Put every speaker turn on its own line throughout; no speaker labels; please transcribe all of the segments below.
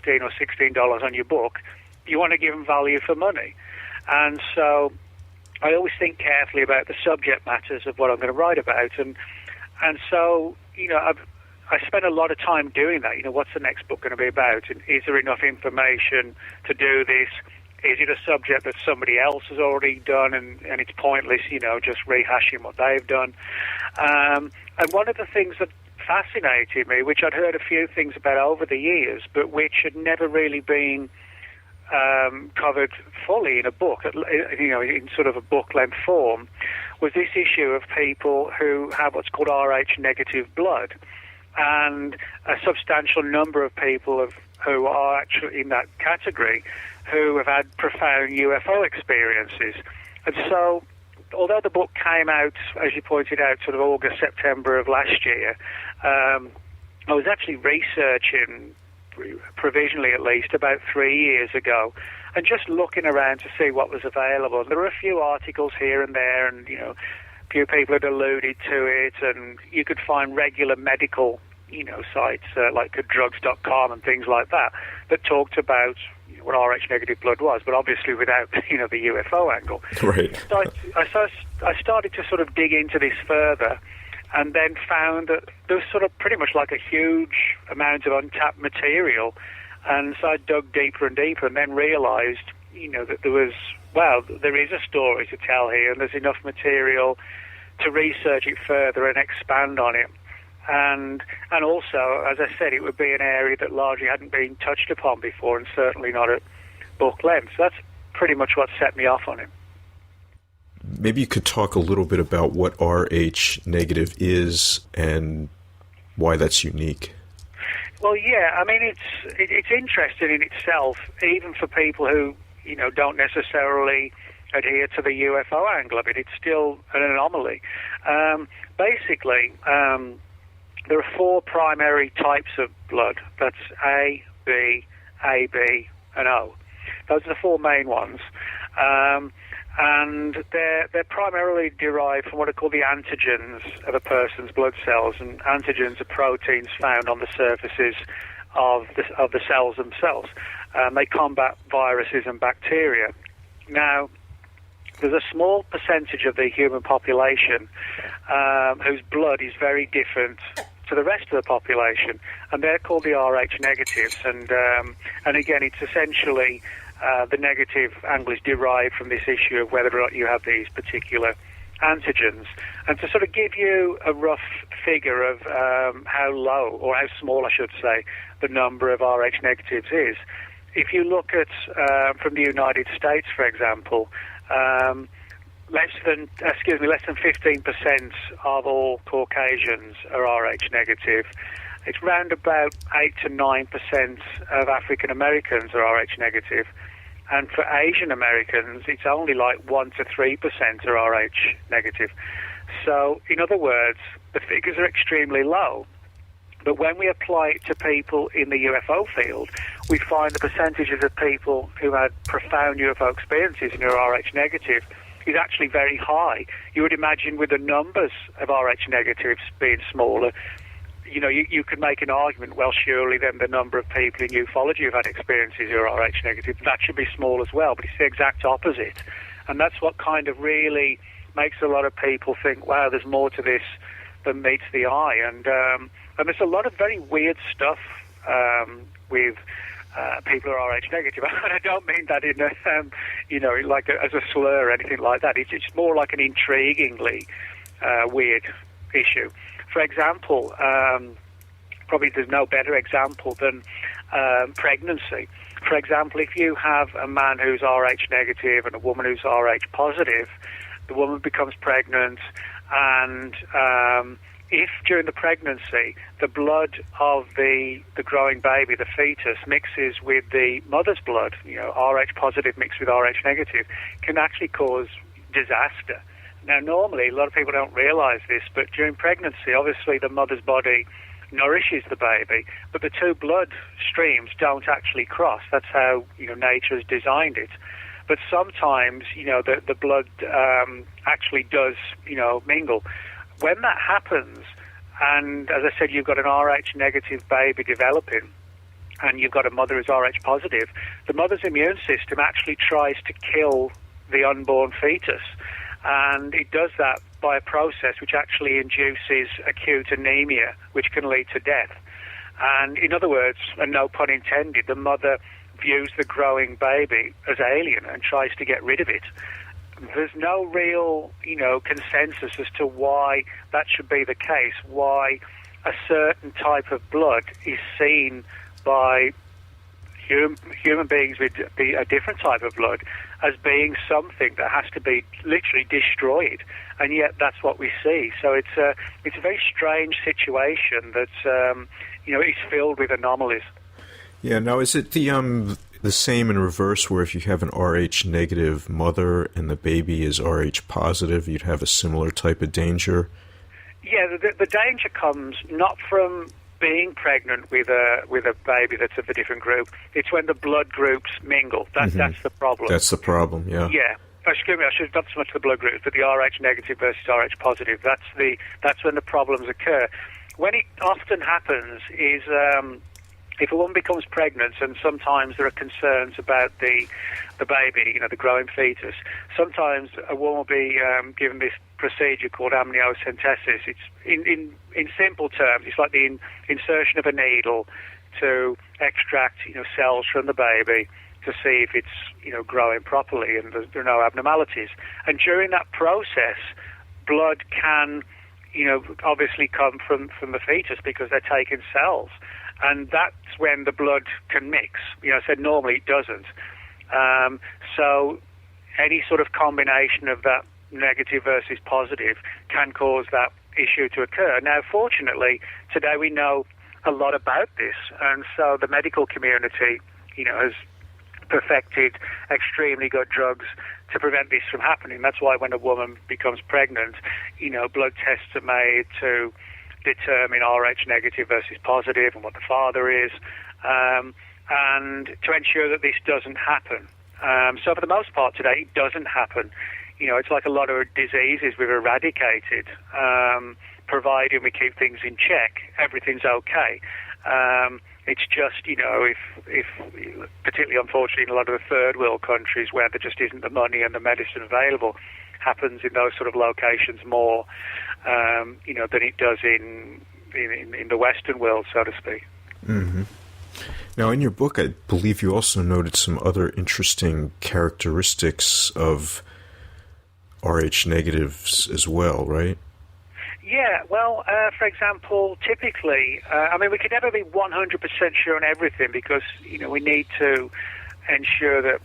$15 or $16 on your book, you want to give them value for money. And so I always think carefully about the subject matters of what I'm going to write about. And so, I spent a lot of time doing that. What's the next book going to be about? And is there enough information to do this? Is it a subject that somebody else has already done and it's pointless, just rehashing what they've done? And one of the things that fascinated me, which I'd heard a few things about over the years, but which had never really been covered fully in a book, in sort of a book-length form, was this issue of people who have what's called Rh negative blood. And a substantial number of people who are actually in that category who have had profound UFO experiences. And so, although the book came out, as you pointed out, sort of August, September of last year, I was actually researching, provisionally at least, about 3 years ago, and just looking around to see what was available. There were a few articles here and there, and, a few people had alluded to it, and you could find regular medical sites like drugs.com and things like that talked about what Rh negative blood was, but obviously without the UFO angle.
Right.
So I started to sort of dig into this further, and then found that there was sort of pretty much like a huge amount of untapped material, and so I dug deeper and deeper, and then realised that there is a story to tell here, and there's enough material to research it further and expand on it. And also, as I said, it would be an area that largely hadn't been touched upon before, and certainly not at book length. So that's pretty much what set me off on it.
Maybe you could talk a little bit about what Rh negative is and why that's unique.
Well, yeah, I mean, it's interesting in itself, even for people who don't necessarily adhere to the UFO angle of it. It's still an anomaly. Basically, there are 4 primary types of blood. That's A, B, AB, and O. Those are the 4 main ones. And they're primarily derived from what are called the antigens of a person's blood cells. And antigens are proteins found on the surfaces of the cells themselves. They combat viruses and bacteria. Now, there's a small percentage of the human population whose blood is very different to the rest of the population, and they're called the Rh negatives. And again, it's essentially the negative angle is derived from this issue of whether or not you have these particular antigens. And to sort of give you a rough figure of how low, or how small, I should say, the number of Rh negatives is, if you look at from the United States, for example, less than 15% of all Caucasians are Rh negative. It's round about 8 to 9% of African Americans are Rh negative, and for Asian Americans, it's only like 1 to 3% are Rh negative. So, in other words, the figures are extremely low. But when we apply it to people in the UFO field, we find the percentages of people who had profound UFO experiences and are Rh negative is actually very high. You would imagine with the numbers of Rh negatives being smaller, you could make an argument, well, surely then the number of people in ufology who've had experiences who are Rh negative, that should be small as well. But it's the exact opposite. And that's what kind of really makes a lot of people think, wow, there's more to this than meets the eye. And there's a lot of very weird stuff with people who are Rh negative. And I don't mean that in as a slur or anything like that. It's more like an intriguingly weird issue. For example, probably there's no better example than pregnancy. For example, if you have a man who's Rh negative and a woman who's Rh positive, the woman becomes pregnant, and if during the pregnancy the blood of the growing baby, the fetus, mixes with the mother's blood, Rh positive mixed with Rh negative, can actually cause disaster. Now, normally, a lot of people don't realize this, but during pregnancy, obviously the mother's body nourishes the baby, but the two blood streams don't actually cross. That's how nature has designed it. But sometimes, the blood actually does, mingle. When that happens, and as I said, you've got an Rh negative baby developing, and you've got a mother who's Rh positive, the mother's immune system actually tries to kill the unborn fetus. And it does that by a process which actually induces acute anemia, which can lead to death. And in other words, and no pun intended, the mother views the growing baby as alien and tries to get rid of it. There's no real, consensus as to why that should be the case, why a certain type of blood is seen by human beings with a different type of blood as being something that has to be literally destroyed, and yet that's what we see. So it's a very strange situation that's is filled with anomalies.
Yeah. Now, is it the same in reverse, where if you have an Rh negative mother and the baby is Rh positive, you'd have a similar type of danger?
Yeah, the danger comes not from being pregnant with a baby that's of a different group. It's when the blood groups mingle. That's the problem.
That's the problem. Yeah.
Yeah. Excuse me, I should not so much the blood groups, but the Rh negative versus Rh positive. That's when the problems occur. When it often happens is if a woman becomes pregnant, and sometimes there are concerns about the baby, the growing fetus. Sometimes a woman will be given this procedure called amniocentesis. It's in simple terms, it's like the insertion of a needle to extract cells from the baby to see if it's growing properly and there are no abnormalities. And during that process, blood can obviously come from the fetus because they're taking cells. And that's when the blood can mix. I said normally it doesn't. So any sort of combination of that negative versus positive can cause that issue to occur. Now, fortunately, today we know a lot about this, and so the medical community, has perfected extremely good drugs to prevent this from happening. That's why when a woman becomes pregnant, blood tests are made to determine Rh negative versus positive and what the father is, and to ensure that this doesn't happen. So for the most part today, it doesn't happen. It's like a lot of diseases we've eradicated, providing we keep things in check, everything's okay. It's just, if particularly unfortunately in a lot of the third world countries where there just isn't the money and the medicine available, happens in those sort of locations more, than it does in the Western world, so to speak.
Mm-hmm. Now, in your book, I believe you also noted some other interesting characteristics of Rh negatives as well, right?
Yeah, well, for example, typically, we can never be 100% sure on everything because, we need to ensure that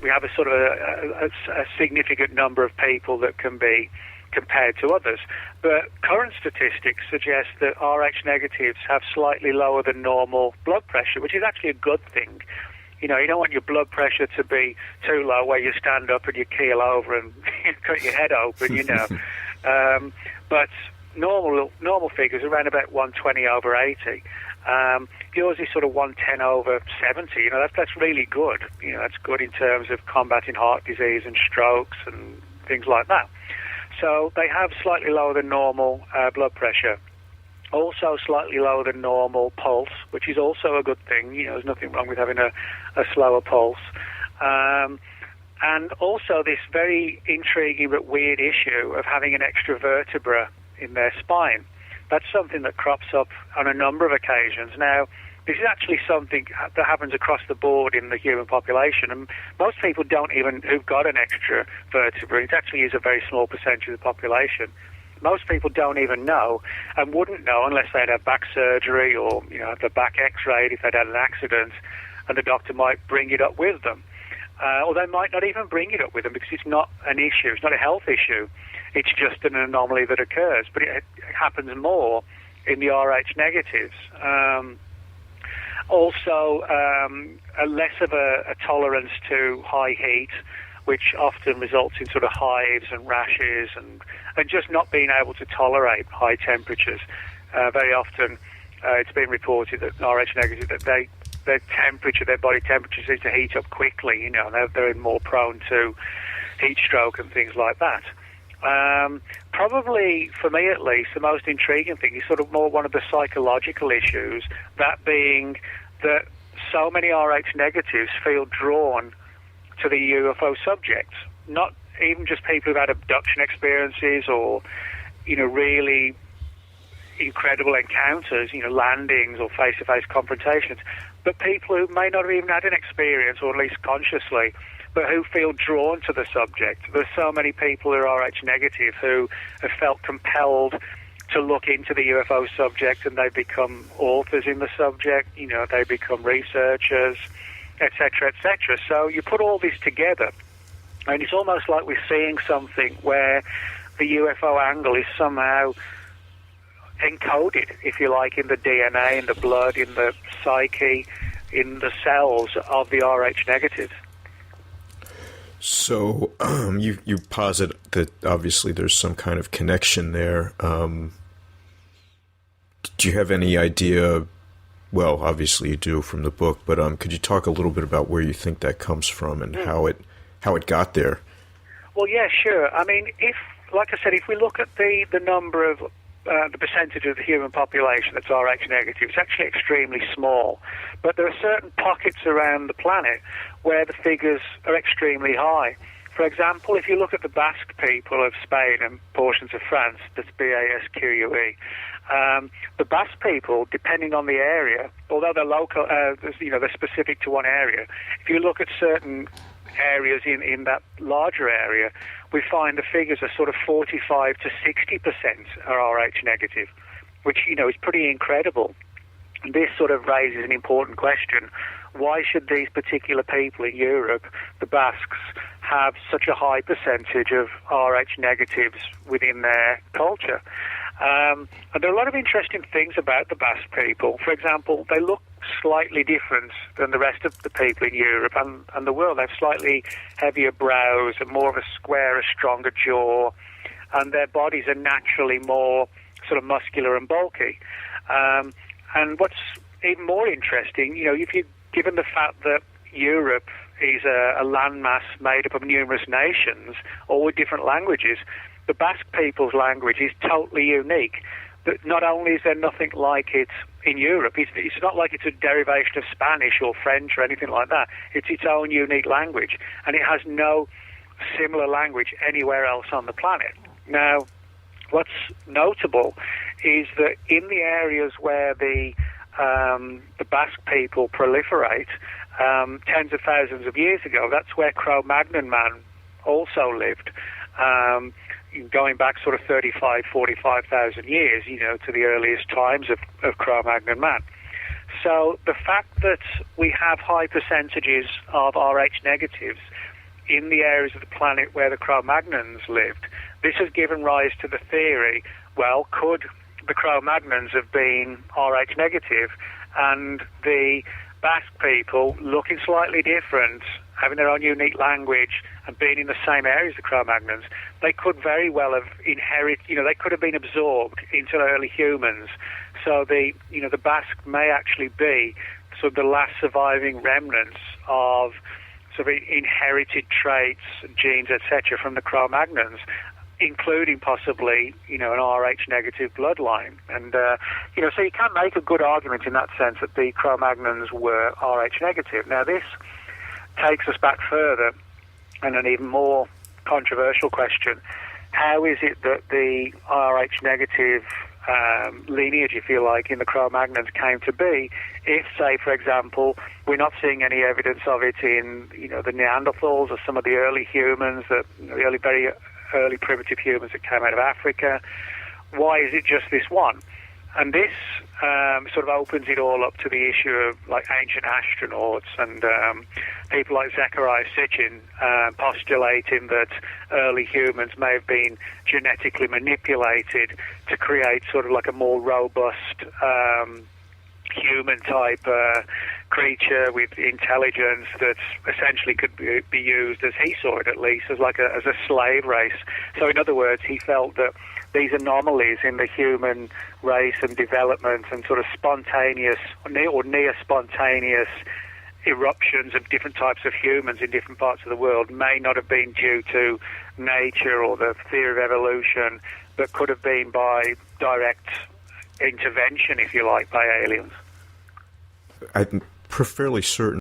we have a sort of a significant number of people that can be compared to others. But current statistics suggest that Rh negatives have slightly lower than normal blood pressure, which is actually a good thing. You don't want your blood pressure to be too low where you stand up and you keel over and cut your head open, But normal figures are around about 120/80. Yours is sort of 110/70. That's really good. That's good in terms of combating heart disease and strokes and things like that. So they have slightly lower than normal blood pressure. Also slightly lower than normal pulse, which is also a good thing. There's nothing wrong with having a slower pulse. And also this very intriguing but weird issue of having an extra vertebra in their spine. That's something that crops up on a number of occasions. Now, this is actually something that happens across the board in the human population, and most people who've got an extra vertebra, it actually is a very small percentage of the population. Most people don't even know and wouldn't know unless they'd had back surgery or, have the back x-rayed if they'd had an accident, and the doctor might bring it up with them. Or they might not even bring it up with them because it's not an issue, it's not a health issue. It's just an anomaly that occurs, but it happens more in the Rh negatives. Also, a less of a tolerance to high heat, which often results in sort of hives and rashes and just not being able to tolerate high temperatures. Very often it's been reported that Rh negative, that their body temperature seems to heat up quickly, they're more prone to heat stroke and things like that. Probably, for me at least, the most intriguing thing is sort of more one of the psychological issues, that being that so many RH negatives feel drawn to the UFO subject. Not even just people who've had abduction experiences or, really incredible encounters, landings or face-to-face confrontations, but people who may not have even had an experience, or at least consciously, but who feel drawn to the subject. There's so many people who are RH negative who have felt compelled to look into the UFO subject, and they become authors in the subject, they become researchers, etc., etc. So you put all this together, and it's almost like we're seeing something where the UFO angle is somehow encoded, if you like, in the DNA, in the blood, in the psyche, in the cells of the RH negatives.
So you posit that obviously there's some kind of connection there. Do you have any idea? Well, obviously you do from the book, but could you talk a little bit about where you think that comes from and how it got there?
Well, yeah, sure. I mean, like I said, if we look at the number of the percentage of the human population that's RH negative, it's actually extremely small. But there are certain pockets around the planet where the figures are extremely high. For example, if you look at the Basque people of Spain and portions of France, that's Basque, the Basque people, depending on the area, although they're local, they're specific to one area, if you look at certain areas in that larger area, we find the figures are sort of 45 to 60% are RH negative, which, is pretty incredible. And this sort of raises an important question. Why should these particular people in Europe, the Basques, have such a high percentage of RH negatives within their culture? And there are a lot of interesting things about the Basque people. For example, they look slightly different than the rest of the people in Europe and the world. They have slightly heavier brows and more of a squarer, stronger jaw, and their bodies are naturally more sort of muscular and bulky. And what's even more interesting, if you given the fact that Europe is a landmass made up of numerous nations, all with different languages, the Basque people's language is totally unique. That not only is there nothing like it in Europe, it's not like it's a derivation of Spanish or French or anything like that. It's its own unique language, and it has no similar language anywhere else on the planet. Now, what's notable is that in the areas where the Basque people proliferate, tens of thousands of years ago, that's where Cro-Magnon man also lived. Going back sort of 45,000 years, to the earliest times of Cro-Magnon man. So the fact that we have high percentages of RH negatives in the areas of the planet where the Cro-Magnons lived, this has given rise to the theory, well, could the Cro-Magnons have been RH negative, and the Basque people, looking slightly different, having their own unique language, and being in the same areas as the Cro-Magnons, they could very well have inherited, they could have been absorbed into early humans. So the Basque may actually be sort of the last surviving remnants of sort of inherited traits, genes, etc., from the Cro-Magnons, including possibly, an RH negative bloodline. And, so you can make a good argument in that sense that the Cro-Magnons were RH negative. Now, this takes us back further, and an even more controversial question. How is it that the RH negative lineage, if you like, in the Cro-Magnons came to be if, say, for example, we're not seeing any evidence of it in, the Neanderthals or some of the early humans, the very early primitive humans that came out of Africa? Why is it just this one? And this sort of opens it all up to the issue of like ancient astronauts and people like Zecharia Sitchin postulating that early humans may have been genetically manipulated to create sort of like a more robust human type creature with intelligence that essentially could be used, as he saw it at least, as a slave race. So in other words, he felt that these anomalies in the human race and development and sort of spontaneous or near spontaneous eruptions of different types of humans in different parts of the world may not have been due to nature or the theory of evolution, but could have been by direct intervention, if you like, by aliens.
I'm fairly certain